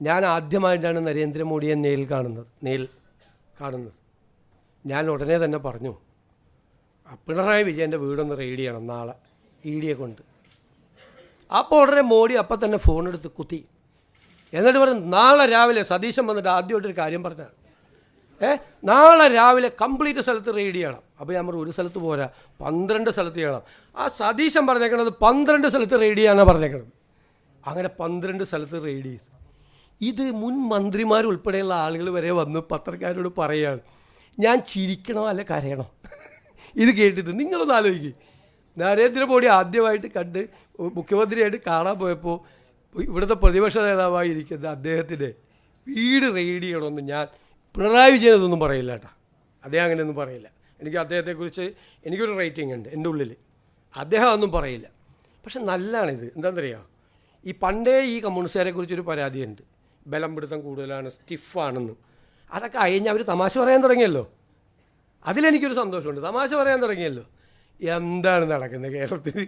ഞാൻ ആദ്യമായിട്ടാണ് നരേന്ദ്രമോദിയെ നേരിൽ കാണുന്നത്. ഞാൻ ഉടനെ തന്നെ പറഞ്ഞു, പിണറായി വിജയൻ്റെ വീടൊന്ന് റെയ്ഡ് ചെയ്യണം നാളെ ED കൊണ്ട്. അപ്പോൾ ഉടനെ മോഡി അപ്പം തന്നെ ഫോണെടുത്ത് കുത്തി. എന്നിട്ട് പറഞ്ഞു, നാളെ രാവിലെ സതീശൻ വന്നിട്ട് ആദ്യമായിട്ടൊരു കാര്യം പറഞ്ഞാണ്, നാളെ രാവിലെ കംപ്ലീറ്റ് സ്ഥലത്ത് റെയ്ഡ് ചെയ്യണം. അപ്പോൾ ഞാൻ പറഞ്ഞു, ഒരു സ്ഥലത്ത് പോരാ, 12 സ്ഥലത്ത് ചെയ്യണം. ആ സതീശൻ പറഞ്ഞേക്കണത് 12 സ്ഥലത്ത് റെയ്ഡ് ചെയ്യാനാണ് പറഞ്ഞേക്കണത്. അങ്ങനെ 12 സ്ഥലത്ത് റെയ്ഡ് ചെയ്തു. ഇത് മുൻ മന്ത്രിമാരുൾപ്പെടെയുള്ള ആളുകൾ വരെ വന്ന് പത്രക്കാരോട് പറയുകയാണ്. ഞാൻ ചിരിക്കണോ അല്ല കരയണോ ഇത് കേട്ടിട്ട്? നിങ്ങളൊന്ന് ആലോചിക്കും. നരേന്ദ്രമോദി ആദ്യമായിട്ട് കണ്ട് മുഖ്യമന്ത്രിയായിട്ട് കാണാൻ പോയപ്പോൾ ഇവിടുത്തെ പ്രതിപക്ഷ നേതാവായിരിക്കുന്ന അദ്ദേഹത്തിൻ്റെ വീട് റെയ്ഡ് ചെയ്യണമെന്ന് ഞാൻ പിണറായി വിജയൻ ഇതൊന്നും പറയില്ല കേട്ടോ. അദ്ദേഹം അങ്ങനെയൊന്നും പറയില്ല. എനിക്ക് അദ്ദേഹത്തെക്കുറിച്ച് എനിക്കൊരു റേറ്റിംഗ് ഉണ്ട് എൻ്റെ ഉള്ളിൽ. അദ്ദേഹം ഒന്നും പറയില്ല. പക്ഷെ നല്ലതാണിത്. എന്താണെന്നറിയാമോ, ഈ പണ്ടേ ഈ കമ്മ്യൂണിസ്റ്റുകാരെ കുറിച്ചൊരു പരാതിയുണ്ട്, ബലം പിടുത്തം കൂടുതലാണ്, സ്റ്റിഫാണെന്ന്. അതൊക്കെ അയഞ്ഞ് അവർ തമാശ പറയാൻ തുടങ്ങിയല്ലോ. അതിലെനിക്കൊരു സന്തോഷമുണ്ട്. തമാശ പറയാൻ തുടങ്ങിയല്ലോ. എന്താണ് നടക്കുന്നത് കേരളത്തിൽ?